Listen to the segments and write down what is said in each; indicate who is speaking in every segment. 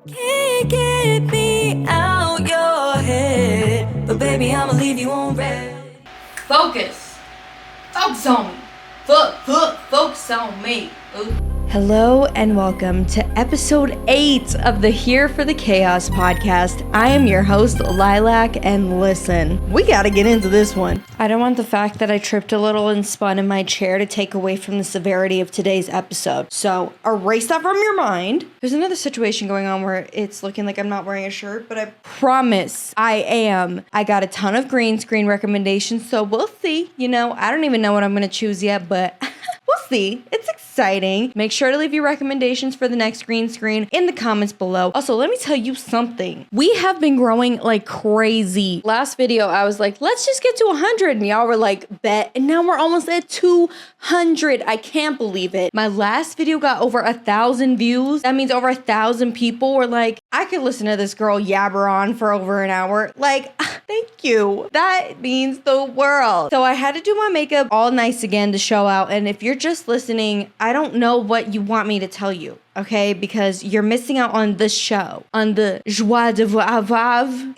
Speaker 1: Can't get me out your head, but baby, I'ma leave you on red.
Speaker 2: Focus. Focus on me. Focus on me. Ooh.
Speaker 3: Hello and welcome to episode 8 of the Here for the Chaos podcast. I am your host, Lilac, and listen, we gotta get into this one. I don't want the fact that I tripped a little and spun in my chair to take away from the severity of today's episode. So erase that from your mind. There's another situation going on where it's looking like I'm not wearing a shirt, but I promise I am. I got a ton of green screen recommendations, so we'll see. I don't even know what I'm gonna choose yet, but we'll see. It's exciting. Make sure to leave your recommendations for the next green screen in the comments below. Also, let me tell you something. We have been growing like crazy. Last video, I was like, let's just get to 100. And y'all were like, bet. And now we're almost at 200. I can't believe it. My last video got over 1,000 views. That means over 1,000 people were like, I could listen to this girl yabber on for over an hour. Like, thank you. That means the world. So I had to do my makeup all nice again to show out. And if you're just listening, I don't know what you want me to tell you, okay? Because you're missing out on the show, on the joie de vivre.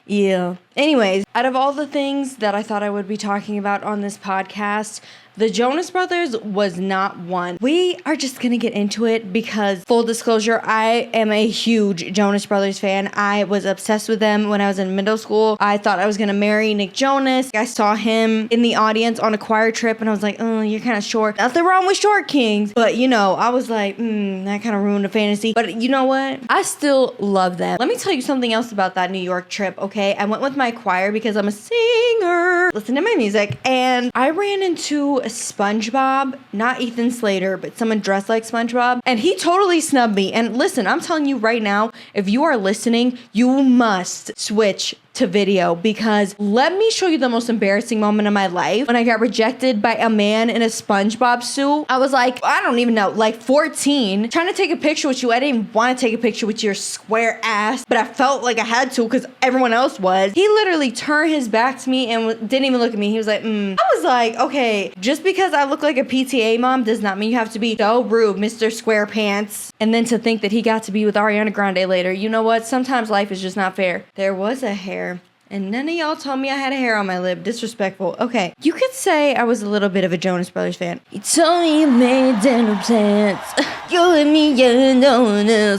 Speaker 3: Yeah. Anyways, out of all the things that I thought I would be talking about on this podcast, the Jonas Brothers was not one. We are just gonna get into it because, full disclosure, I am a huge Jonas Brothers fan. I was obsessed with them when I was in middle school. I thought I was gonna marry Nick Jonas. I saw him in the audience on a choir trip and I was like, oh, you're kind of short. Nothing wrong with short kings. But I was like, that kind of ruined the fantasy. But you know what? I still love them. Let me tell you something else about that New York trip, okay? I went with my choir because I'm a singer. Listen to my music. And I ran into a SpongeBob, not Ethan Slater, but someone dressed like SpongeBob, and he totally snubbed me. And listen, I'm telling you right now, if you are listening, you must switch to video, because let me show you the most embarrassing moment of my life. When I got rejected by a man in a SpongeBob suit, I was like, I don't even know, like 14, trying to take a picture with you. I didn't even want to take a picture with your square ass, but I felt like I had to because everyone else was. He literally turned his back to me and didn't even look at me. He was like, I was like, okay, just because I look like a PTA mom does not mean you have to be so rude, Mr. Squarepants. And then to think that he got to be with Ariana Grande later. You know what? Sometimes life is just not fair. There was a hair. And none of y'all told me I had a hair on my lip. Disrespectful. Okay. You could say I was a little bit of a Jonas Brothers fan. You told me you made denim pants. You and me, you know.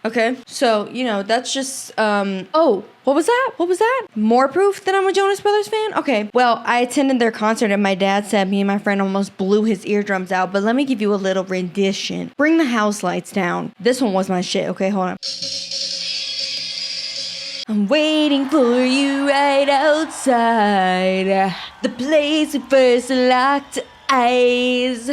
Speaker 3: Okay. So, that's just, oh, what was that? What was that? More proof that I'm a Jonas Brothers fan? Okay. Well, I attended their concert and my dad said me and my friend almost blew his eardrums out. But let me give you a little rendition. Bring the house lights down. This one was my shit. Okay, hold on. I'm waiting for you right outside the place we first locked eyes.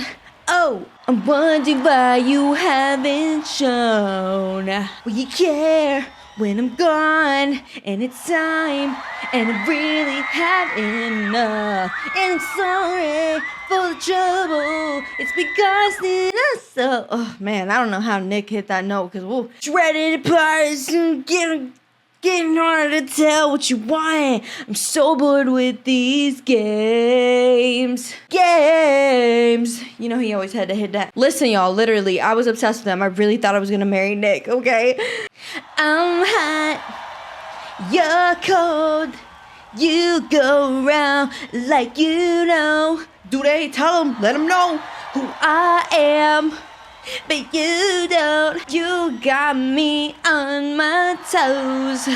Speaker 3: Oh, I'm wondering why you haven't shown. Well, you care when I'm gone, and it's time, and I really had enough. And I'm sorry for the trouble. It's because it's so. Oh man, I don't know how Nick hit that note because we'll shred it apart and getting harder to tell what you want. I'm so bored with these games. He always had to hit that. Listen, y'all, literally, I was obsessed with them. I really thought I was gonna marry Nick, okay? I'm hot, you're cold. You go around like you know. Do they tell them? Let them know who I am. But you don't. You got me on my toes.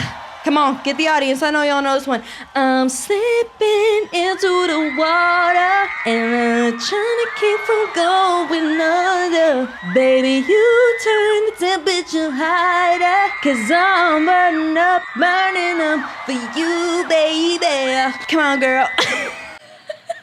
Speaker 3: Come on, get the audience. I know y'all know this one. I'm slipping into the water, and I'm trying to keep from going under. Baby, you turn the temperature higher, 'cause I'm burning up for you, baby. Come on, girl.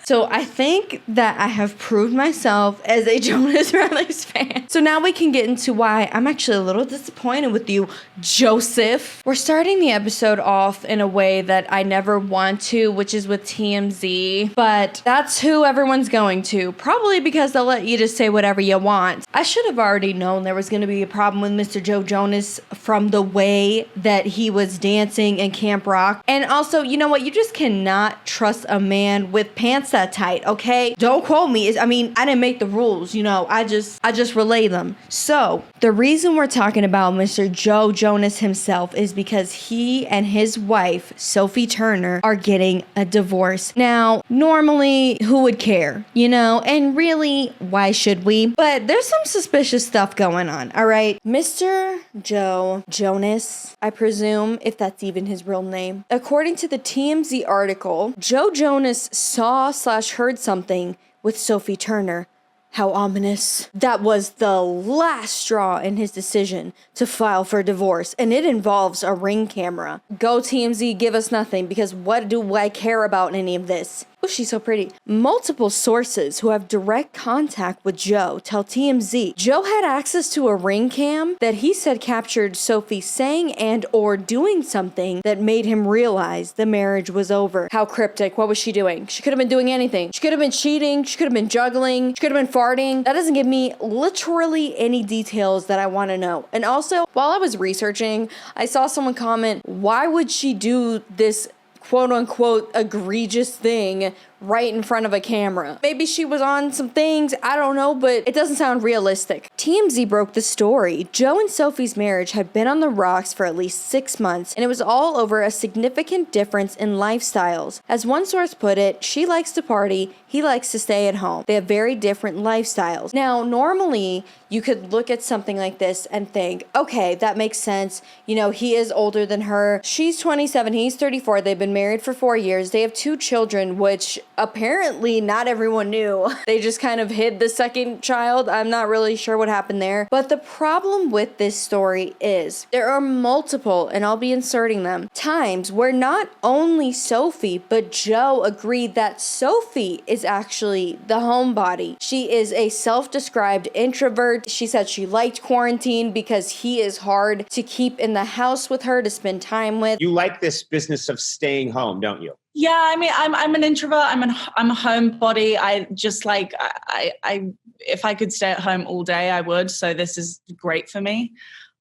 Speaker 3: So I think that I have proved myself as a Jonas Brothers fan. So now we can get into why I'm actually a little disappointed with you, Joseph. We're starting the episode off in a way that I never want to, which is with TMZ. But that's who everyone's going to. Probably because they'll let you just say whatever you want. I should have already known there was going to be a problem with Mr. Joe Jonas from the way that he was dancing in Camp Rock. And also, you know what? You just cannot trust a man with pants that tight, okay? Don't quote me. I didn't make the rules, I just relay them. So the reason we're talking about Mr. Joe Jonas himself is because he and his wife, Sophie Turner, are getting a divorce. Now, normally, who would care, And really, why should we? But there's some suspicious stuff going on, all right? Mr. Joe Jonas, I presume, if that's even his real name. According to the TMZ article, Joe Jonas saw/heard something with Sophie Turner. How ominous. That was the last straw in his decision to file for divorce, and it involves a Ring camera. Go TMZ, give us nothing, because what do I care about any of this? Oh, she's so pretty. Multiple sources who have direct contact with Joe tell TMZ Joe had access to a Ring cam that he said captured Sophie saying and or doing something that made him realize the marriage was over. How cryptic. What was she doing? She could have been doing anything. She could have been cheating. She could have been juggling. She could have been farting. That doesn't give me literally any details that I want to know. And also, while I was researching, I saw someone comment, why would she do this quote unquote egregious thing right in front of a camera? Maybe she was on some things, I don't know, but it doesn't sound realistic. TMZ broke the story. Joe and Sophie's marriage had been on the rocks for at least 6 months, and it was all over a significant difference in lifestyles. As one source put it, she likes to party, he likes to stay at home. They have very different lifestyles. Now, normally, you could look at something like this and think, okay, that makes sense. He is older than her. She's 27, he's 34. They've been married for 4 years. They have 2 children, which apparently not everyone knew. They just kind of hid the second child. I'm not really sure what happened there. But the problem with this story is there are multiple, and I'll be inserting them, times where not only Sophie, but Joe agreed that Sophie is actually the homebody. She is a self-described introvert. She said she liked quarantine because he is hard to keep in the house with her to spend time with.
Speaker 4: You like this business of staying home, don't you?
Speaker 5: Yeah, I'm an introvert. I'm a homebody. I just I if I could stay at home all day, I would. So this is great for me.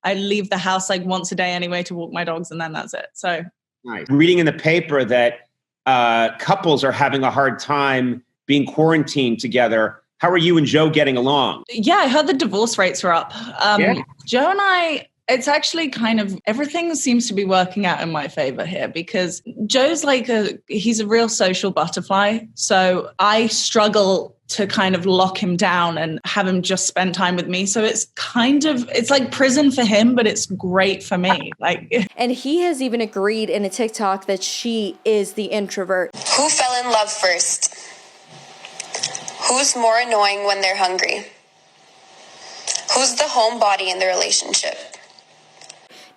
Speaker 5: I leave the house once a day anyway to walk my dogs, and then that's it. So
Speaker 4: nice. Reading in the paper that couples are having a hard time being quarantined together. How are you and Joe getting along?
Speaker 5: Yeah, I heard the divorce rates are up.
Speaker 4: Yeah.
Speaker 5: Joe and I, it's actually kind of, everything seems to be working out in my favor here because Joe's he's a real social butterfly. So I struggle to kind of lock him down and have him just spend time with me. So it's like prison for him, but it's great for me.
Speaker 3: And he has even agreed in a TikTok that she is the introvert.
Speaker 6: Who fell in love first? Who's more annoying when they're hungry? Who's the homebody in the relationship?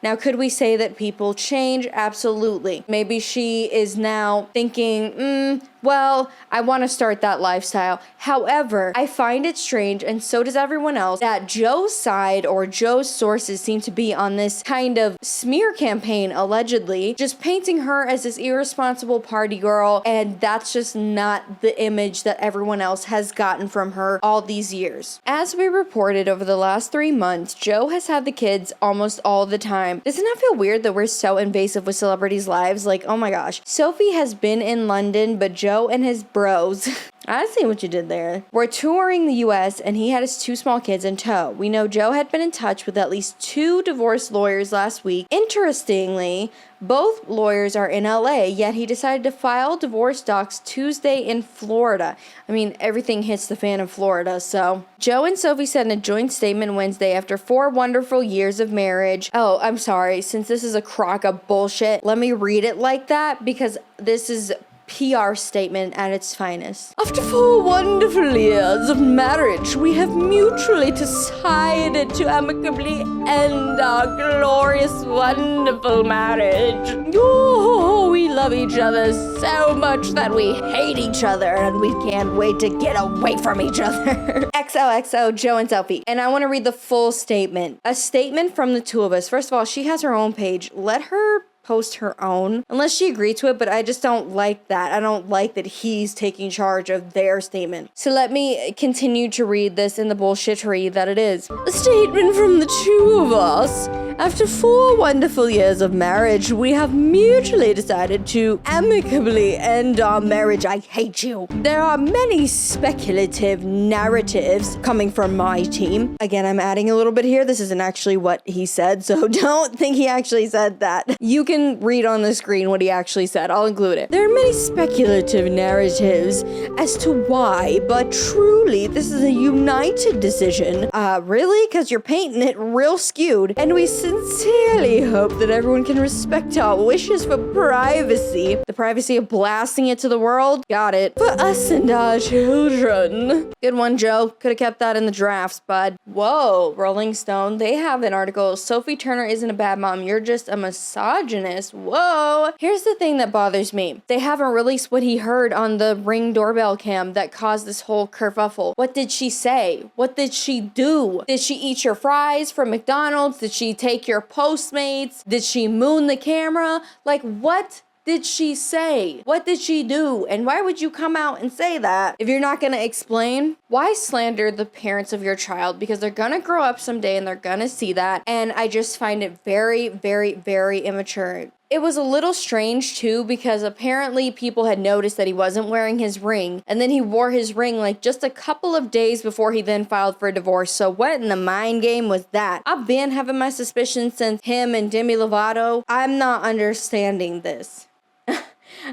Speaker 3: Now, could we say that people change? Absolutely. Maybe she is now thinking, well, I want to start that lifestyle. However, I find it strange, and so does everyone else, that Joe's side or Joe's sources seem to be on this kind of smear campaign, allegedly, just painting her as this irresponsible party girl, and that's just not the image that everyone else has gotten from her all these years. As we reported over the last 3 months, Joe has had the kids almost all the time. Doesn't that feel weird that we're so invasive with celebrities' lives? Oh my gosh. Sophie has been in London, but Joe and his bros, I see what you did there, were touring the US, and he had his 2 small kids in tow. We know Joe had been in touch with at least 2 divorce lawyers last week. Interestingly, both lawyers are in LA, yet he decided to file divorce docs Tuesday in Florida. Everything hits the fan in Florida, so. Joe and Sophie sent a joint statement Wednesday after 4 wonderful years of marriage. Oh, I'm sorry, since this is a crock of bullshit, let me read it like that, because this is PR statement at its finest. After 4 wonderful years of marriage, we have mutually decided to amicably end our glorious, wonderful marriage. Oh, we love each other so much that we hate each other, and we can't wait to get away from each other. XOXO, Joe and Sophie. And I want to read the full statement. A statement from the 2 of us. First of all, she has her own page. Let her post her own, unless she agreed to it, but I just don't like that. I don't like that he's taking charge of their statement. So let me continue to read this in the bullshittery that it is. A statement from the 2 of us, After 4 wonderful years of marriage, we have mutually decided to amicably end our marriage. I hate you. There are many speculative narratives coming from my team. Again, I'm adding a little bit here. This isn't actually what he said, so don't think he actually said that. You can read on the screen what he actually said. I'll include it. There are many speculative narratives as to why, but truly, this is a united decision. Really? Because you're painting it real skewed. And we sincerely hope that everyone can respect our wishes for privacy. The privacy of blasting it to the world? Got it. For us and our children. Good one, Joe. Could have kept that in the drafts, bud. Whoa, Rolling Stone. They have an article. Sophie Turner isn't a bad mom. You're just a misogynist. Whoa. Here's the thing that bothers me. They haven't released what he heard on the Ring doorbell cam that caused this whole kerfuffle. What did she say? What did she do? Did she eat your fries from McDonald's? Did she take your Postmates? Did she moon the camera? Like, what did she say? What did she do? And why would you come out and say that if you're not going to explain? Why slander the parents of your child? Because they're going to grow up someday and they're going to see that. And I just find it very, very, very immature. It was a little strange too, because apparently people had noticed that he wasn't wearing his ring, and then he wore his ring like just a couple of days before he then filed for divorce. So what in the mind game was that? I've been having my suspicions since him and Demi Lovato. I'm not understanding this.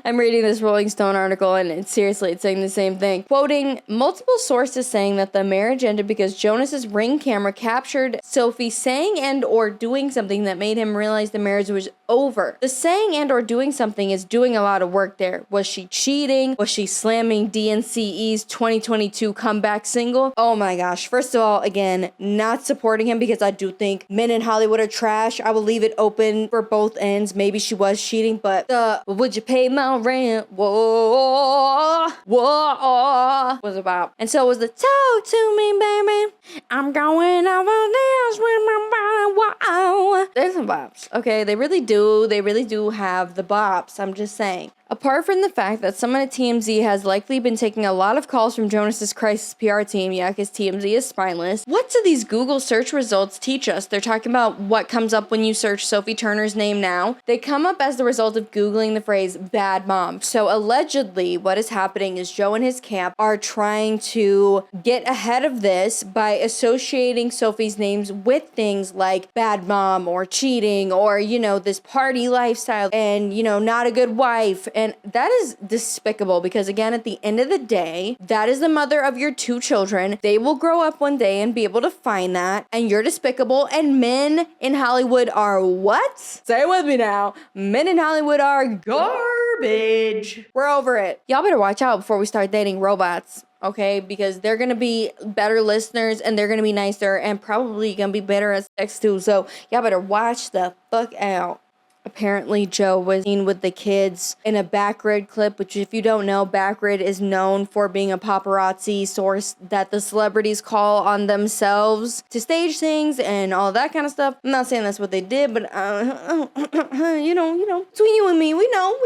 Speaker 3: I'm reading this Rolling Stone article and it's saying the same thing. Quoting multiple sources saying that the marriage ended because Jonas's Ring camera captured Sophie saying and or doing something that made him realize the marriage was over. The saying and or doing something is doing a lot of work there. Was she cheating? Was she slamming DNCE's 2022 comeback single? Oh my gosh. First of all, again, not supporting him because I do think men in Hollywood are trash. I will leave it open for both ends. Maybe she was cheating, but would you pay my rent? Whoa, whoa, was about. And so was the talk to me, baby. I'm going over this with my body. Whoa. There's some bops. Okay, they really do. They really do have the bops. I'm just saying. Apart from the fact that someone at TMZ has likely been taking a lot of calls from Jonas's crisis PR team, yeah, because TMZ is spineless. What do these Google search results teach us? They're talking about what comes up when you search Sophie Turner's name now. They come up as the result of Googling the phrase bad mom. So allegedly what is happening is Joe and his camp are trying to get ahead of this by associating Sophie's names with things like bad mom or cheating or, you know, this party lifestyle and, you know, not a good wife. And that is despicable because, again, at the end of the day, that is the mother of your 2 children. They will grow up one day and be able to find that. And you're despicable. And men in Hollywood are what? Say it with me now. Men in Hollywood are garbage. We're over it. Y'all better watch out before we start dating robots. Okay, because they're going to be better listeners and they're going to be nicer and probably going to be better at sex too. So y'all better watch the fuck out. Apparently, Joe was seen with the kids in a Backrid clip, which if you don't know, Backrid is known for being a paparazzi source that the celebrities call on themselves to stage things and all that kind of stuff. I'm not saying that's what they did, but, you know, between you and me, we know.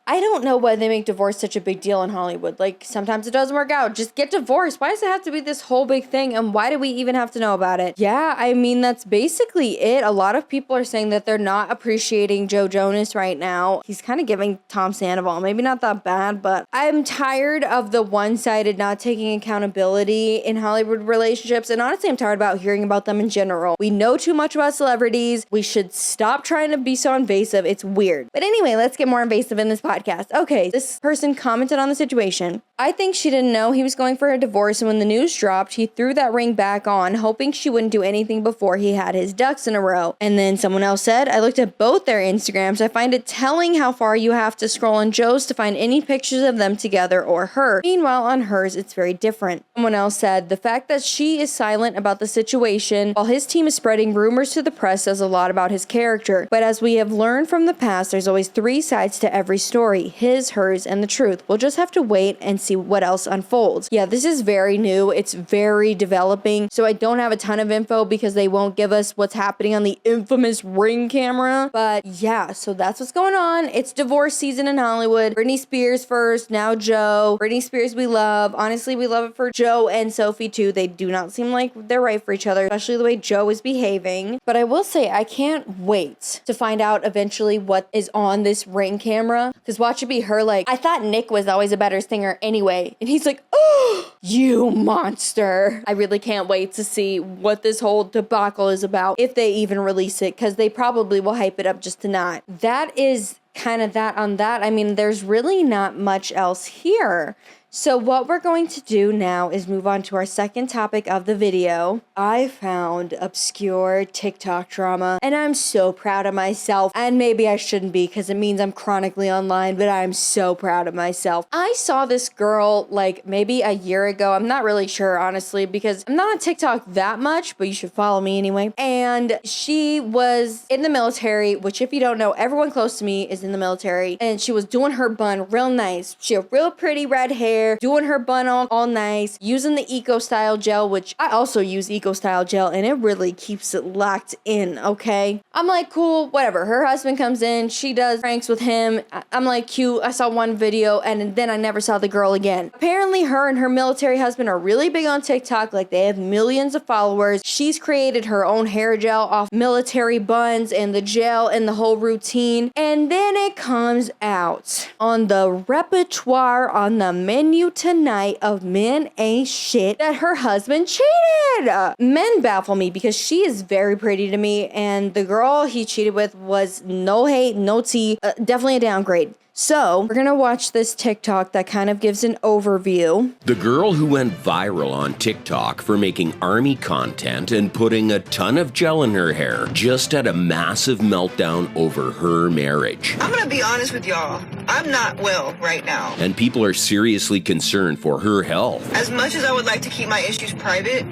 Speaker 3: I don't know why they make divorce such a big deal in Hollywood. Like, sometimes it doesn't work out. Just get divorced. Why does it have to be this whole big thing? And why do we even have to know about it? Yeah, I mean, that's basically it. A lot of people are saying that they're not appreciating Joe Jonas right now. He's kind of giving Tom Sandoval. Maybe not that bad, but I'm tired of the one-sided not taking accountability in Hollywood relationships. And honestly, I'm tired about hearing about them in general. We know too much about celebrities. We should stop trying to be so invasive. It's weird. But anyway, let's get more invasive in this podcast. Okay, this person commented on the situation. I think she didn't know he was going for a divorce, and when the news dropped, he threw that ring back on, hoping she wouldn't do anything before he had his ducks in a row. And then someone else said, I looked at both their Instagrams. I find it telling how far you have to scroll on Joe's to find any pictures of them together or her. Meanwhile, on hers, it's very different. Someone else said, the fact that she is silent about the situation while his team is spreading rumors to the press says a lot about his character. But as we have learned from the past, there's always 3 sides to every story. His, hers, and the truth. We'll just have to wait and see what else unfolds. Yeah, this is very new. It's very developing. So I don't have a ton of info because they won't give us what's happening on the infamous Ring camera. But yeah, so that's what's going on. It's divorce season in Hollywood. Britney Spears first, now Joe. Britney Spears we love. Honestly, we love it for Joe and Sophie too. They do not seem like they're right for each other, especially the way Joe is behaving. But I will say, I can't wait to find out eventually what is on this Ring camera. Because watch it be her like, I thought Nick was always a better singer anyway. And he's like, oh, you monster. I really can't wait to see what this whole debacle is about, if they even release it, because they probably will hype it up just to not. That is kind of that on that. I mean, there's really not much else here. So what we're going to do now is move on to our second topic of the video. I found obscure TikTok drama, and I'm so proud of myself. And maybe I shouldn't be because it means I'm chronically online, but I'm so proud of myself. I saw this girl like maybe a year ago. I'm not really sure, honestly, because I'm not on TikTok that much, but you should follow me anyway. And she was in the military, which if you don't know, everyone close to me is in the military. And she was doing her bun real nice. She had real pretty red hair, doing her bun all nice, using the Eco Style gel, which I also use Eco Style gel, and it really keeps it locked in, okay? I'm like, cool, whatever. Her husband comes in, she does pranks with him. I'm like, cute. I saw one video, and then I never saw the girl again. Apparently, her and her military husband are really big on TikTok. Like, they have millions of followers. She's created her own hair gel off military buns and the gel and the whole routine. And then it comes out on the repertoire, on the menu tonight of Men Ain't Shit, that her husband cheated. Men baffle me because she is very pretty to me, and the girl he cheated with was no hate, no tea, definitely a downgrade. So we're gonna watch this TikTok that kind of gives an overview.
Speaker 7: The girl who went viral on TikTok for making army content and putting a ton of gel in her hair just had a massive meltdown over her marriage.
Speaker 8: I'm gonna be honest with y'all, I'm not well right now.
Speaker 7: And people are seriously concerned for her health.
Speaker 8: As much as I would like to keep my issues private,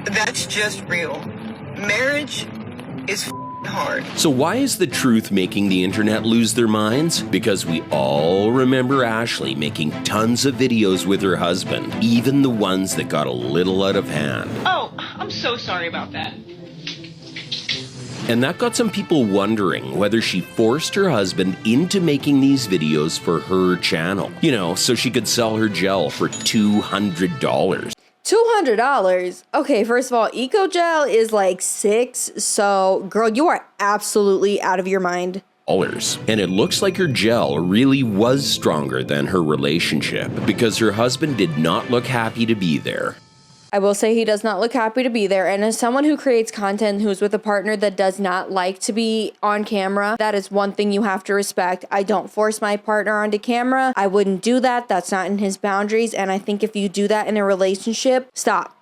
Speaker 8: that's just real. Marriage is hard.
Speaker 7: So why is the truth making the internet lose their minds? Because we all remember Ashley making tons of videos with her husband, even the ones that got a little out of hand.
Speaker 8: Oh, I'm so sorry about that.
Speaker 7: And that got some people wondering whether she forced her husband into making these videos for her channel. You know, so she could sell her gel for $200.
Speaker 3: $200? Okay, first of all, Eco Gel is like $6, so girl, you are absolutely out of your mind.
Speaker 7: And it looks like her gel really was stronger than her relationship because her husband did not look happy to be there.
Speaker 3: I will say he does not look happy to be there. And as someone who creates content who's with a partner that does not like to be on camera, that is one thing you have to respect. I don't force my partner onto camera. I wouldn't do that. That's not in his boundaries. And I think if you do that in a relationship, stop.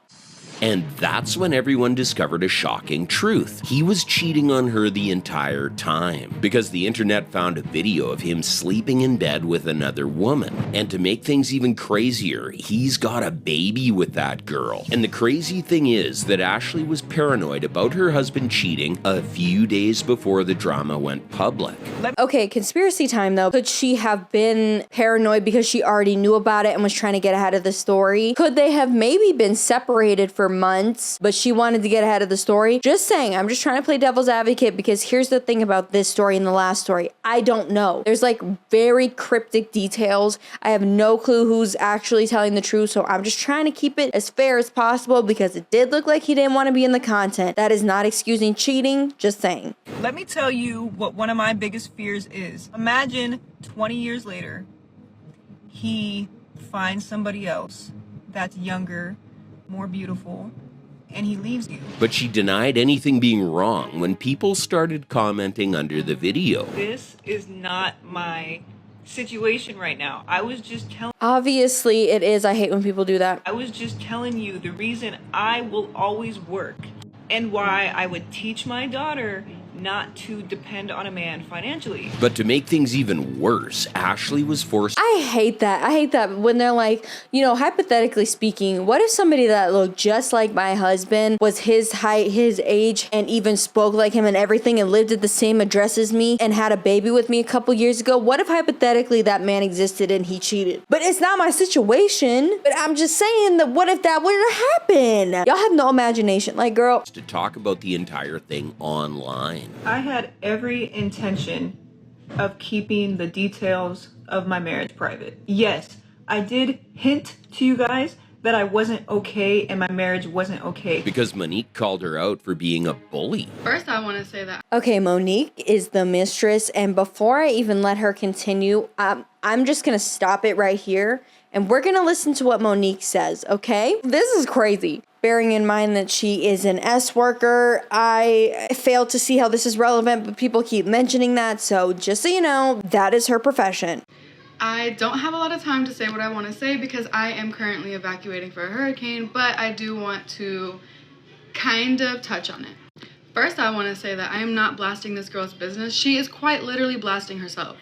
Speaker 7: And that's when everyone discovered a shocking truth. He was cheating on her the entire time because the internet found a video of him sleeping in bed with another woman. And to make things even crazier, he's got a baby with that girl. And the crazy thing is that Ashley was paranoid about her husband cheating a few days before the drama went public.
Speaker 3: Okay, conspiracy time though. Could she have been paranoid because she already knew about it and was trying to get ahead of the story? Could they have maybe been separated for months, but she wanted to get ahead of the story? Just saying, I'm just trying to play devil's advocate because here's the thing about this story and the last story. I don't know. There's like very cryptic details. I have no clue who's actually telling the truth, so I'm just trying to keep it as fair as possible because it did look like he didn't want to be in the content. That is not excusing cheating, just saying.
Speaker 9: Let me tell you what one of my biggest fears is. Imagine 20 years later, he finds somebody else that's younger, more beautiful, and he leaves you.
Speaker 7: But she denied anything being wrong when people started commenting under the video.
Speaker 9: This is not my situation right now. I was just telling...
Speaker 3: Obviously it is. I hate when people do that.
Speaker 9: I was just telling you the reason I will always work and why I would teach my daughter not to depend on a man financially.
Speaker 7: But to make things even worse, Ashley was forced.
Speaker 3: I hate that when they're like, you know, hypothetically speaking, what if somebody that looked just like my husband was his height, his age, and even spoke like him and everything and lived at the same address as me and had a baby with me a couple years ago? What if hypothetically that man existed and he cheated? But it's not my situation. But I'm just saying that what if that were to happen? Y'all have no imagination. Like, girl.
Speaker 7: To talk about the entire thing online.
Speaker 9: I had every intention of keeping the details of my marriage private. Yes, I did hint to you guys that I wasn't okay and my marriage wasn't okay.
Speaker 7: Because Monique called her out for being a bully.
Speaker 2: First, I want to say that.
Speaker 3: Okay, Monique is the mistress, and before I even let her continue, I'm just gonna stop it right here, and we're gonna listen to what Monique says, okay? This is crazy. Bearing in mind that she is an S worker, I fail to see how this is relevant, but people keep mentioning that, so just so you know, that is her profession.
Speaker 2: I don't have a lot of time to say what I want to say because I am currently evacuating for a hurricane, but I do want to kind of touch on it. First, I want to say that I am not blasting this girl's business. She is quite literally blasting herself.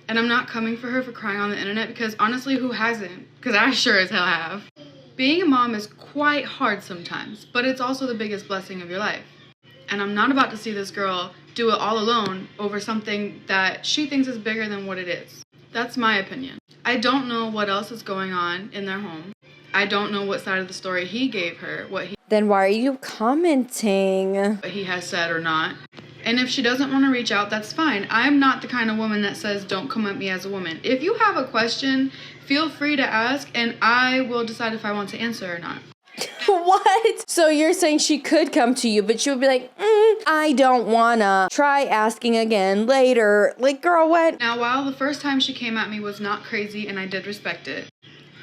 Speaker 2: And I'm not coming for her for crying on the internet because honestly, who hasn't? Because I sure as hell have. Being a mom is quite hard sometimes, but it's also the biggest blessing of your life. And I'm not about to see this girl do it all alone over something that she thinks is bigger than what it is. That's my opinion. I don't know what else is going on in their home. I don't know what side of the story he gave her,
Speaker 3: Then why are you commenting?
Speaker 2: What he has said or not. And if she doesn't want to reach out, that's fine. I'm not the kind of woman that says, don't come at me as a woman. If you have a question, feel free to ask, and I will decide if I want to answer or not.
Speaker 3: What? So you're saying she could come to you, but she would be like, I don't wanna. Try asking again later. Like, girl, what?
Speaker 2: Now, while the first time she came at me was not crazy and I did respect it,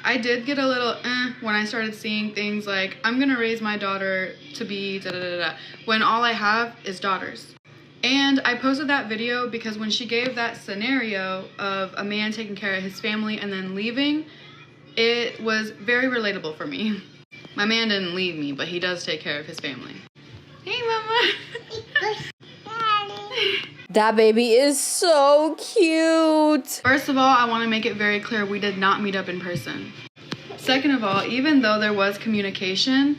Speaker 2: I did get a little when I started seeing things like, I'm gonna raise my daughter to be da-da-da-da, when all I have is daughters. And I posted that video because when she gave that scenario of a man taking care of his family and then leaving, it was very relatable for me. My man didn't leave me, but he does take care of his family. Hey, mama.
Speaker 3: That baby is so cute.
Speaker 2: First of all, I want to make it very clear we did not meet up in person. Second of all, even though there was communication,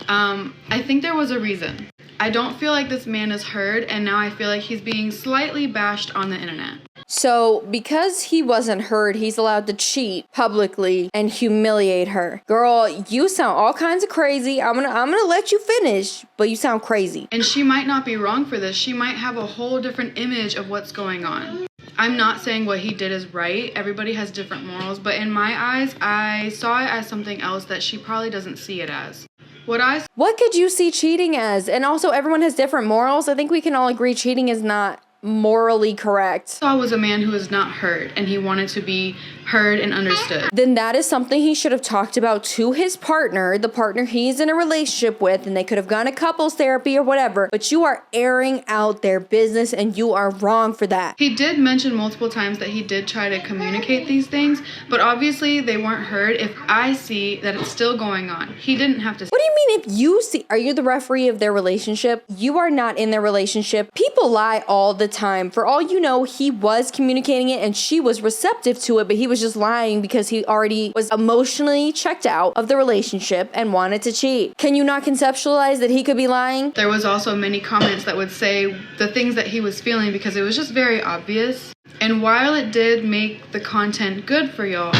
Speaker 2: I think there was a reason. I don't feel like this man is heard, and now I feel like he's being slightly bashed on the internet.
Speaker 3: So, because he wasn't heard, he's allowed to cheat publicly and humiliate her. Girl, you sound all kinds of crazy. I'm gonna let you finish, but you sound crazy.
Speaker 2: And she might not be wrong for this. She might have a whole different image of what's going on. I'm not saying what he did is right. Everybody has different morals, but in my eyes, I saw it as something else that she probably doesn't see it as. What
Speaker 3: could you see cheating as? And also, everyone has different morals. I think we can all agree cheating is not morally correct.
Speaker 2: Saw was a man who was not heard, and he wanted to be heard and understood.
Speaker 3: Then that is something he should have talked about to his partner, the partner he's in a relationship with, and they could have gone to couples therapy or whatever, but you are airing out their business and you are wrong for that.
Speaker 2: He did mention multiple times that he did try to communicate these things, but obviously they weren't heard. If I see that it's still going on, he didn't have to.
Speaker 3: What do you mean if you see? Are you the referee of their relationship? You are not in their relationship. People lie all the time. For all you know, he was communicating it and she was receptive to it, but he was just lying because he already was emotionally checked out of the relationship and wanted to cheat. Can you not conceptualize that he could be lying?
Speaker 2: There was also many comments that would say the things that he was feeling because it was just very obvious. And while it did make the content good for y'all,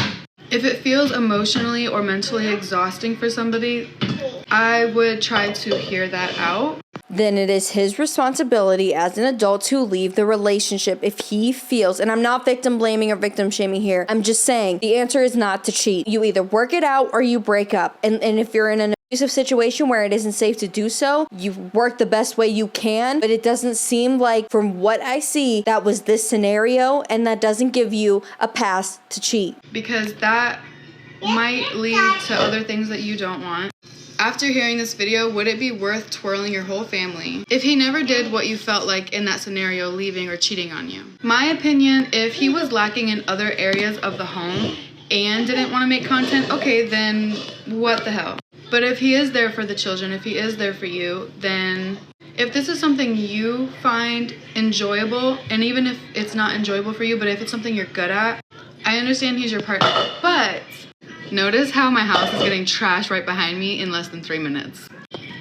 Speaker 2: if it feels emotionally or mentally exhausting for somebody, I would try to hear that out.
Speaker 3: Then it is his responsibility as an adult to leave the relationship if he feels, and I'm not victim blaming or victim shaming here, I'm just saying the answer is not to cheat. You either work it out or you break up. And if you're in an abusive situation where it isn't safe to do so, you work the best way you can, but it doesn't seem like, from what I see, that was this scenario, and that doesn't give you a pass to cheat.
Speaker 2: Because that might lead to other things that you don't want. After hearing this video, would it be worth twirling your whole family if he never did what you felt like in that scenario, leaving or cheating on you? My opinion, if he was lacking in other areas of the home and didn't want to make content, okay, then what the hell? But if he is there for the children, if he is there for you, then If this is something you find enjoyable, and even if it's not enjoyable for you, but if it's something you're good at, I understand he's your partner. But notice how my house is getting trashed right behind me in less than 3 minutes.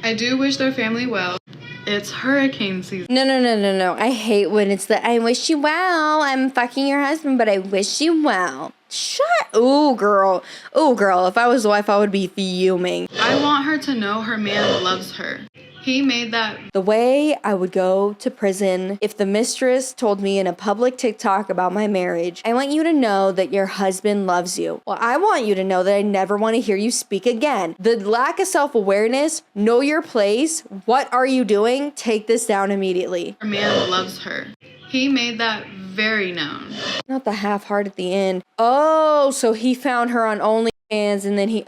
Speaker 2: I do wish their family well. It's hurricane season.
Speaker 3: No. I hate when it's the I wish you well. I'm fucking your husband, but I wish you well. Shut. Ooh, girl. If I was the wife, I would be fuming.
Speaker 2: I want her to know her man loves her. He made that.
Speaker 3: The way I would go to prison if the mistress told me in a public TikTok about my marriage, I want you to know that your husband loves you. Well, I want you to know that I never want to hear you speak again. The lack of self-awareness, know your place. What are you doing? Take this down immediately.
Speaker 2: Her man loves her. He made that very known.
Speaker 3: Not the half-heart at the end. Oh, so he found her on OnlyFans and then he,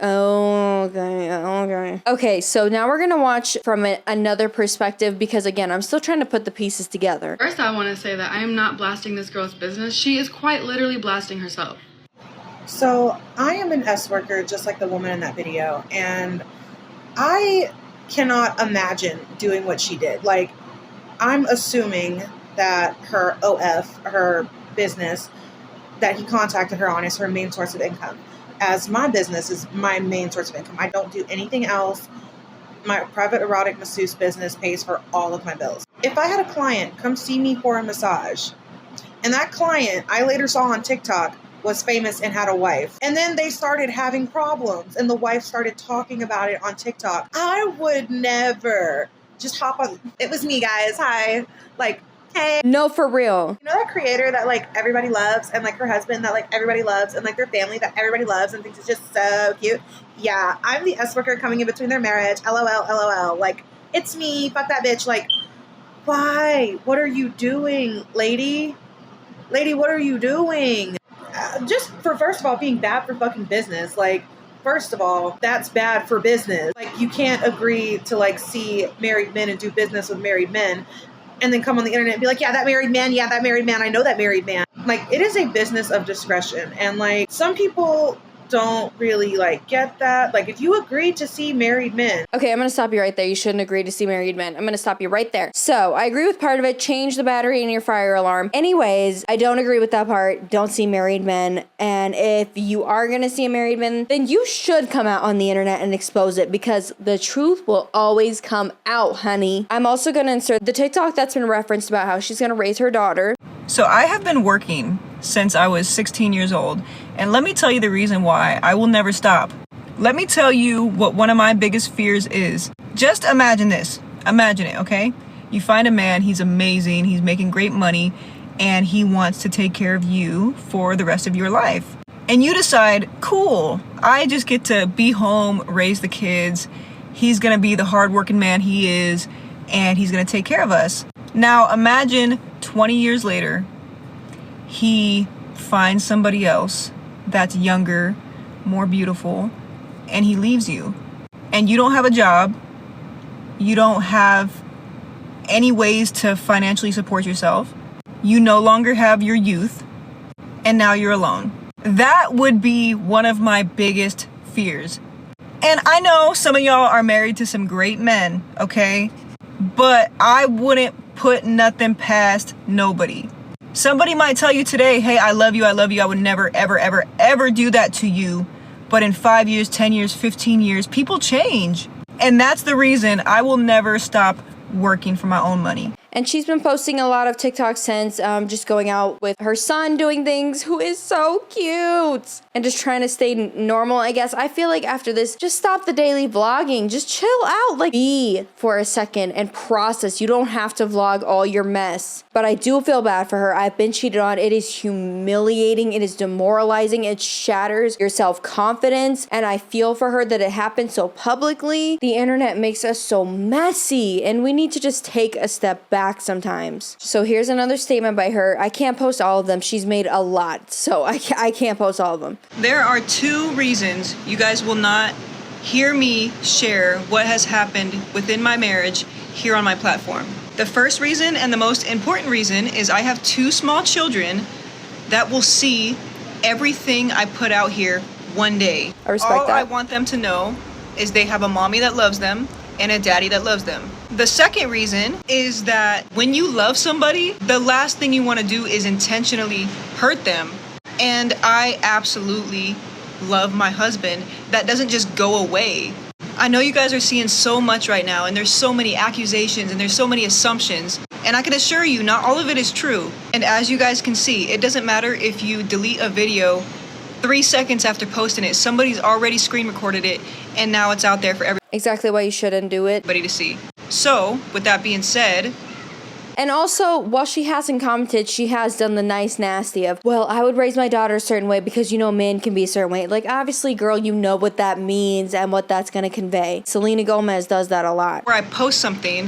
Speaker 3: okay, so now we're gonna watch from another perspective because again, I'm still trying to put the pieces together.
Speaker 2: First, I want to say that I am not blasting this girl's business. She is quite literally blasting herself.
Speaker 10: So I am an S worker, just like the woman in that video, and I cannot imagine doing what she did. Like, I'm assuming that her OF, her business that he contacted her on, is her main source of income. As my business is my main source of income. I don't do anything else. My private erotic masseuse business pays for all of my bills. If I had a client come see me for a massage, and that client I later saw on TikTok was famous and had a wife, and then they started having problems, and the wife started talking about it on TikTok, I would never just hop on. It was me, guys. Hi. Like, hey.
Speaker 3: No, for real.
Speaker 10: You know that creator that like everybody loves, and like her husband that like everybody loves, and like their family that everybody loves and thinks is just so cute? Yeah, I'm the S worker coming in between their marriage. LOL. Like, it's me. Fuck that bitch. Like, why? What are you doing, lady? Lady, what are you doing? Just for, first of all, being bad for fucking business. Like, first of all, that's bad for business. Like, you can't agree to like see married men and do business with married men and then come on the internet and be like, yeah, that married man, I know that married man. Like, it is a business of discretion. And like, some people don't really like get that. Like, if you agree to see married men.
Speaker 3: Okay, I'm gonna stop you right there. You shouldn't agree to see married men. I'm gonna stop you right there. So I agree with part of it. Change the battery in your fire alarm. Anyways, I don't agree with that part. Don't see married men. And if you are gonna see a married man, then you should come out on the internet and expose it because the truth will always come out, honey. I'm also gonna insert the TikTok that's been referenced about how she's gonna raise her daughter.
Speaker 9: So I have been working since I was 16 years old, and let me tell you the reason why I will never stop. Let me tell you what one of my biggest fears is. Just imagine this. Imagine it, okay? You find a man, he's amazing, he's making great money, and he wants to take care of you for the rest of your life. And you decide, cool, I just get to be home, raise the kids, he's gonna be the hardworking man he is, and he's gonna take care of us. Now imagine 20 years later, he finds somebody else that's younger, more beautiful, and he leaves you. And you don't have a job, you don't have any ways to financially support yourself, you no longer have your youth, and now you're alone. That would be one of my biggest fears. And I know some of y'all are married to some great men, okay? But I wouldn't put nothing past nobody. Somebody might tell you today, hey, I love you, I would never, ever do that to you. But in 5 years, 10 years, 15 years, people change. And that's the reason I will never stop working for my own money.
Speaker 3: And she's been posting a lot of TikToks since, just going out with her son doing things, who is so cute. And just trying to stay normal, I guess. I feel like after this, just stop the daily vlogging. Just chill out. Like, be for a second and process. You don't have to vlog all your mess. But I do feel bad for her. I've been cheated on. It is humiliating. It is demoralizing. It shatters your self-confidence. And I feel for her that it happened so publicly. The internet makes us so messy. And we need to just take a step back sometimes. So here's another statement by her. I can't post all of them. She's made a lot, so I can't post all of them.
Speaker 9: There are 2 reasons you guys will not hear me share what has happened within my marriage here on my platform. The first reason and the most important reason is I have 2 small children that will see everything I put out here one day.
Speaker 3: I respect
Speaker 9: All
Speaker 3: that.
Speaker 9: I want them to know is they have a mommy that loves them and a daddy that loves them. The second reason is that when you love somebody, the last thing you want to do is intentionally hurt them. And I absolutely love my husband. That doesn't just go away. I know you guys are seeing so much right now, and there's so many accusations and there's so many assumptions. And I can assure you, not all of it is true. And as you guys can see, it doesn't matter if you delete a video 3 seconds after posting it. Somebody's already screen recorded it, and now it's out there for everybody.
Speaker 3: Exactly why you shouldn't do it.
Speaker 9: To see. So, with that being said,
Speaker 3: and also, while she hasn't commented, she has done the nice nasty of, well, I would raise my daughter a certain way because, you know, men can be a certain way. Like, obviously, girl, you know what that means and what that's going to convey. Selena Gomez does that a lot.
Speaker 9: Where I post something,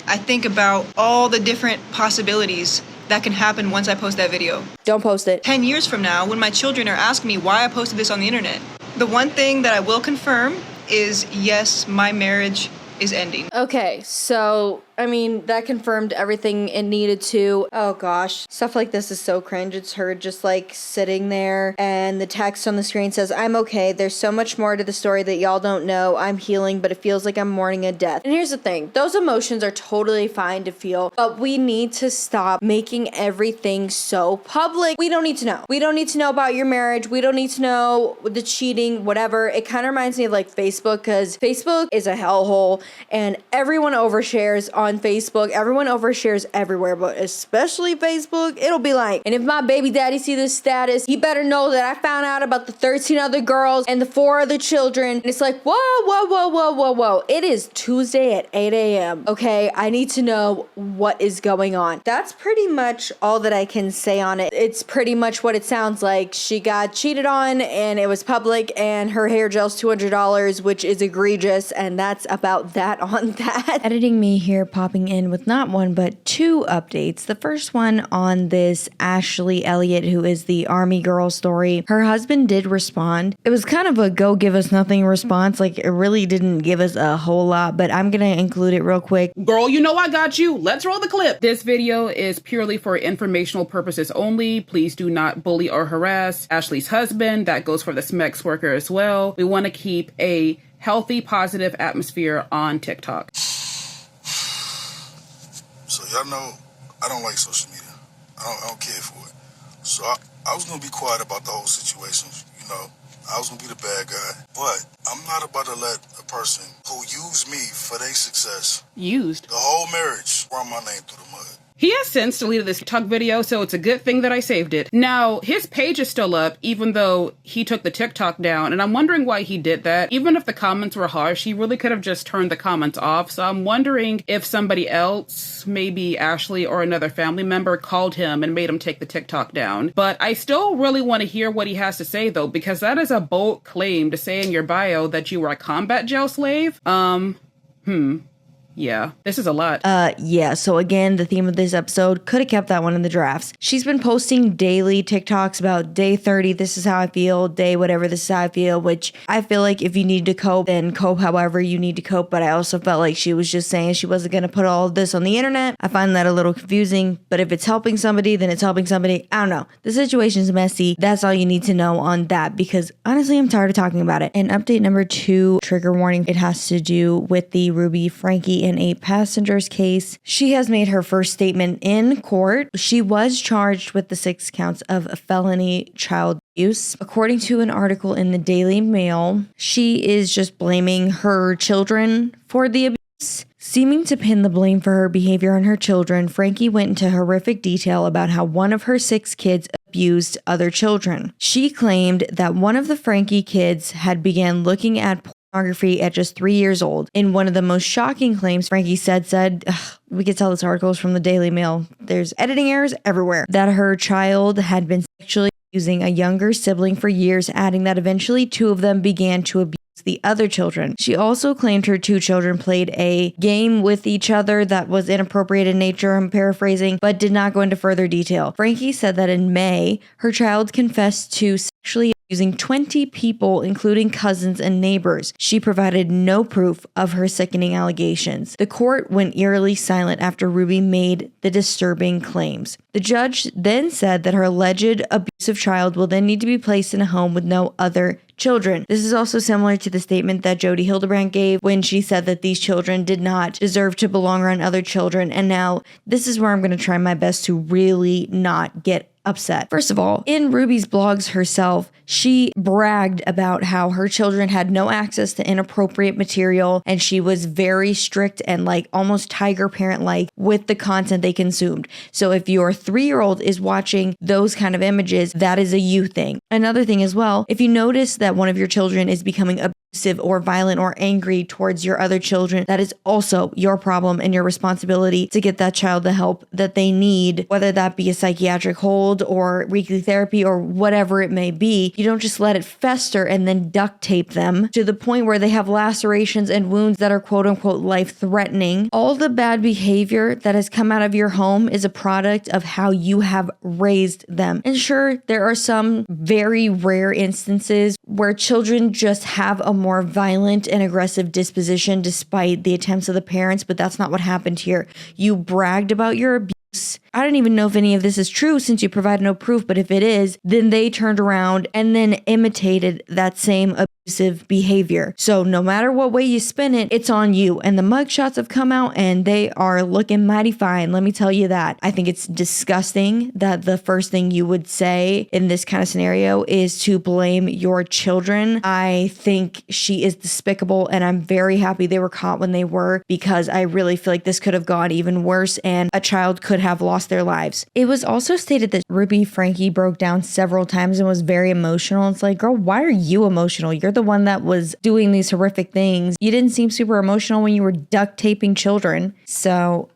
Speaker 9: I think about all the different possibilities that can happen once I post that video.
Speaker 3: Don't post it.
Speaker 9: 10 years from now, when my children are asking me why I posted this on the internet, the one thing that I will confirm is, yes, my marriage is ending.
Speaker 3: Okay, so, I mean, that confirmed everything it needed to. Oh gosh, stuff like this is so cringe. It's her just like sitting there and the text on the screen says, I'm okay. There's so much more to the story that y'all don't know. I'm healing, but it feels like I'm mourning a death. And here's the thing, those emotions are totally fine to feel, but we need to stop making everything so public. We don't need to know. We don't need to know about your marriage. We don't need to know the cheating, whatever. It kind of reminds me of like Facebook, because Facebook is a hellhole and everyone overshares on Facebook. Everyone overshares everywhere, but especially Facebook. It'll be like, and if my baby daddy see this status, he better know that I found out about the 13 other girls and the 4 other children. And it's like, whoa. It is Tuesday at 8 a.m. Okay, I need to know what is going on. That's pretty much all that I can say on it. It's pretty much what it sounds like. She got cheated on and it was public, and her hair gel's $200, which is egregious, and that's about that on that. Editing me here, popping in with not one but 2 updates. The first one on this Ashley Elliott, who is the army girl story. Her husband did respond. It was kind of a go give us nothing response. Like, it really didn't give us a whole lot, but I'm gonna include it real quick.
Speaker 11: Girl, you know I got you. Let's roll the clip. This video is purely for informational purposes only. Please do not bully or harass Ashley's husband. That goes for the SMEX worker as well. We want to keep a healthy, positive atmosphere on TikTok.
Speaker 12: So y'all know I don't like social media. I don't care for it. So I was going to be quiet about the whole situation. You know, I was going to be the bad guy. But I'm not about to let a person who used me for their success,
Speaker 11: used
Speaker 12: the whole marriage, run my name through the mud.
Speaker 11: He has since deleted this TikTok video, so it's a good thing that I saved it. Now, his page is still up, even though he took the TikTok down, and I'm wondering why he did that. Even if the comments were harsh, he really could have just turned the comments off, so I'm wondering if somebody else, maybe Ashley or another family member, called him and made him take the TikTok down. But I still really want to hear what he has to say, though, because that is a bold claim to say in your bio that you were a combat jail slave. Yeah, this is a lot.
Speaker 3: Yeah, so again, the theme of this episode could have kept that one in the drafts. She's been posting daily TikToks about day 30, this is how I feel, day whatever, this is how I feel, which I feel like if you need to cope, then cope however you need to cope, but I also felt like she was just saying she wasn't going to put all of this on the internet. I find that a little confusing, but if it's helping somebody, then it's helping somebody. I don't know. The situation's messy. That's all you need to know on that, because honestly, I'm tired of talking about it. And update number 2, trigger warning, it has to do with the Ruby Franke in 8 passengers case. She has made her first statement in court. She was charged with the 6 counts of felony child abuse. According to an article in the Daily Mail, she is just blaming her children for the abuse. Seeming to pin the blame for her behavior on her children, Franke went into horrific detail about how one of her 6 kids abused other children. She claimed that one of the Franke kids had began looking at pornography at just 3 years old. In one of the most shocking claims, Franke said, we could tell this article is from the Daily Mail. There's editing errors everywhere. That her child had been sexually abusing a younger sibling for years, adding that eventually 2 of them began to abuse the other children. She also claimed her 2 children played a game with each other that was inappropriate in nature, I'm paraphrasing, but did not go into further detail. Franke said that in May, her child confessed to sexually using 20 people, including cousins and neighbors. She provided no proof of her sickening allegations. The court went eerily silent after Ruby made the disturbing claims. The judge then said that her alleged abusive child will then need to be placed in a home with no other children. This is also similar to the statement that Jodi Hildebrandt gave when she said that these children did not deserve to belong around other children. And now this is where I'm going to try my best to really not get upset. First of all, in Ruby's blogs herself, she bragged about how her children had no access to inappropriate material, and she was very strict and like almost tiger parent-like with the content they consumed. So if your 3-year-old is watching those kind of images, that is a you thing. Another thing as well, if you notice that one of your children is becoming abusive or violent or angry towards your other children, that is also your problem and your responsibility to get that child the help that they need, whether that be a psychiatric hold or weekly therapy or whatever it may be. You don't just let it fester and then duct tape them to the point where they have lacerations and wounds that are quote unquote life-threatening. All the bad behavior that has come out of your home is a product of how you have raised them. And sure, there are some very rare instances where children just have a more violent and aggressive disposition despite the attempts of the parents, but that's not what happened here. You bragged about your abuse. I don't even know if any of this is true since you provide no proof, but if it is, then they turned around and then imitated that same abusive behavior. So no matter what way you spin it, it's on you. And the mugshots have come out and they are looking mighty fine. Let me tell you that. I think it's disgusting that the first thing you would say in this kind of scenario is to blame your children. I think she is despicable, and I'm very happy they were caught when they were, because I really feel like this could have gone even worse and a child could have lost their lives. It was also stated that Ruby Franke broke down several times and was very emotional. It's like, girl, why are you emotional? You're the one that was doing these horrific things. You didn't seem super emotional when you were duct taping children. So,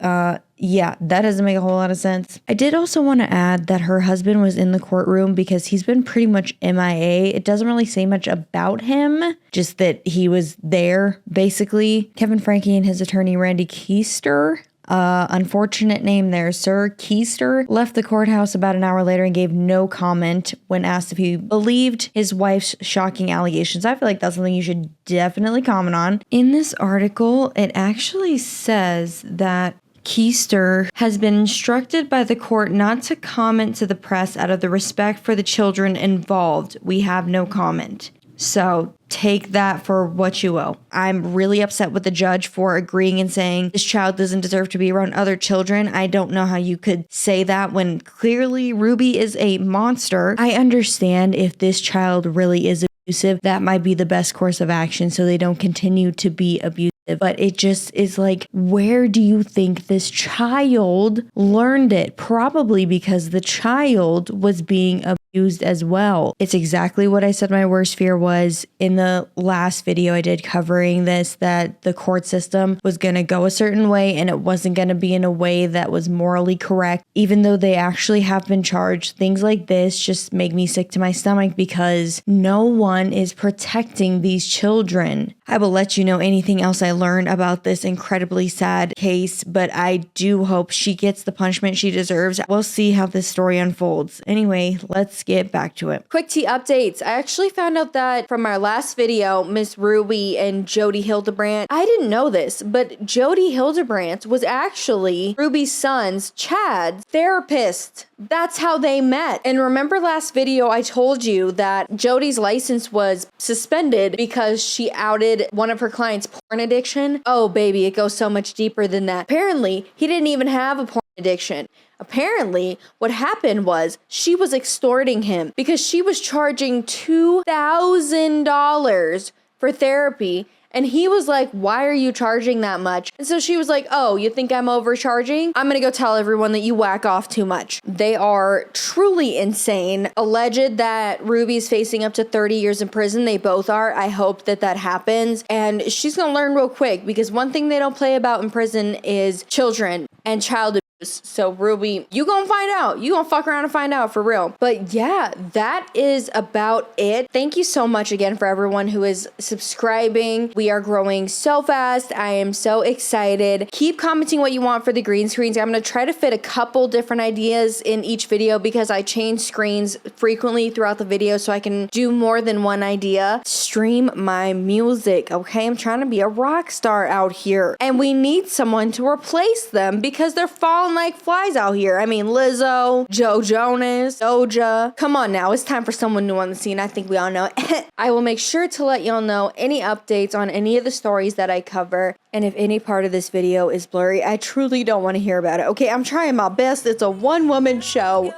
Speaker 3: yeah, that doesn't make a whole lot of sense. I did also want to add that her husband was in the courtroom because he's been pretty much MIA. It doesn't really say much about him, just that he was there, basically. Kevin Franke and his attorney, Randy Keister, unfortunate name there, Sir Keister, left the courthouse about an hour later and gave no comment when asked if he believed his wife's shocking allegations. I feel like that's something you should definitely comment on. In this article, it actually says that Keister has been instructed by the court not to comment to the press out of the respect for the children involved. We have no comment. So take that for what you will. I'm really upset with the judge for agreeing and saying this child doesn't deserve to be around other children. I don't know how you could say that when clearly Ruby is a monster. I understand if this child really is abusive, that might be the best course of action so they don't continue to be abusive. But it just is like, where do you think this child learned it? Probably because the child was being abused as well. It's exactly what I said my worst fear was in the last video I did covering this, that the court system was going to go a certain way and it wasn't going to be in a way that was morally correct. Even though they actually have been charged, things like this just make me sick to my stomach because no one is protecting these children. I will let you know anything else I learned about this incredibly sad case, but I do hope she gets the punishment she deserves. We'll see how this story unfolds. Anyway, let's get back to it. Quick tea updates. I actually found out that from our last video, Miss Ruby and Jodi Hildebrandt, I didn't know this, but Jodi Hildebrandt was actually Ruby's son's, Chad's, therapist. That's how they met. And remember last video I told you that Jodi's license was suspended because she outed one of her clients' porn addiction? Oh baby, it goes so much deeper than that. Apparently, he didn't even have a porn addiction. Apparently, what happened was she was extorting him because she was charging $2,000 for therapy. And he was like, why are you charging that much? And so she was like, oh, you think I'm overcharging? I'm gonna go tell everyone that you whack off too much. They are truly insane. Alleged that Ruby's facing up to 30 years in prison. They both are. I hope that that happens. And she's gonna learn real quick because one thing they don't play about in prison is children and child abuse. So Ruby, you gonna find out. You gonna fuck around and find out for real. But yeah, that is about it. Thank you so much again for everyone who is subscribing. We are growing so fast. I am so excited. Keep commenting what you want for the green screens. I'm gonna try to fit a couple different ideas in each video because I change screens frequently throughout the video so I can do more than one idea. Stream my music, okay? I'm trying to be a rock star out here. And we need someone to replace them because they're falling like flies out here. I mean, Lizzo, Joe Jonas, Doja. Come on now, it's time for someone new on the scene. I think we all know it. I will make sure to let y'all know any updates on any of the stories that I cover. And if any part of this video is blurry, I truly don't want to hear about it. Okay, I'm trying my best. It's a one-woman show.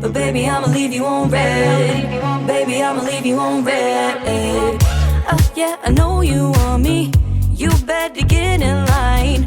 Speaker 1: But baby, I'ma leave you on red. Baby, I'ma leave you on red. Yeah, I know you want me. You better get in line.